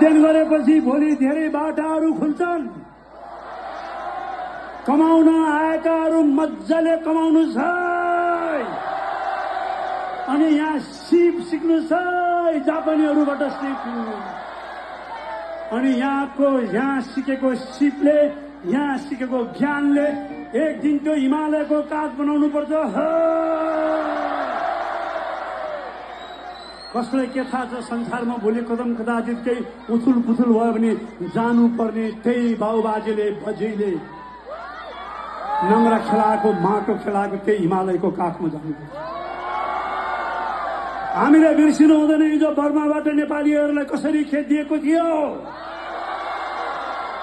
अध्ययन गरेपछि भोलि धेरै बाटाहरू खुल्छन्। कमाउन आएकाहरू मजाले कमाउनुहोस् है। अनि यहाँ सिप सिक्नुहोस् है, जापानीहरूबाट सिक्नु। अनि यहाँ सिकेको सिपले, यहाँ सिकेको ज्ञानले एक दिन त्यो हिमालयको काठ बनाउनु पर्छ। कसलाई के थाहा छ संसारमा भोलि कदम कदाचित केही उथुल पुथुल भयो भने जानुपर्ने त्यही बाउबाजेले बजेले नङ्ग्रा खेलाएको माटो खेलाएको त्यही हिमालयको काठमा जानुपर्छ। हामीले बिर्सिनु हुँदैन हिजो बर्माबाट नेपालीहरूलाई कसरी खेदिएको थियो,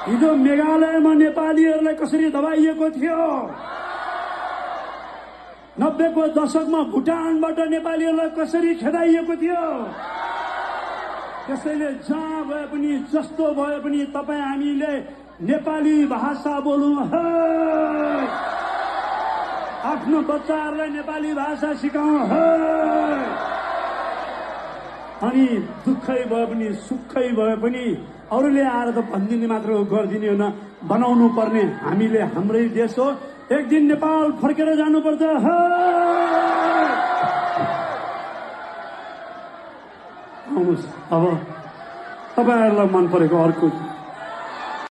हिजो मेघालयमा नेपालीहरूलाई कसरी दबाइएको थियो, 90 को दशकमा भुटानबाट नेपालीहरूलाई कसरी खेदाइएको थियो। त्यसैले जहाँ भए पनि जस्तो भए पनि तपाईँ हामीले नेपाली भाषा बोलौँ है, आफ्नो बच्चाहरूलाई नेपाली भाषा सिकाउँ है। अनि दुःखै भए पनि सुखै भए पनि अरूले आएर त भनिदिने मात्र गरिदिने होइन, बनाउनु पर्ने हामीले हाम्रै देश हो। एक दिन नेपाल फर्केर जानुपर्छ। आउनुहोस् अब तपाईँहरूलाई मन परेको अर्को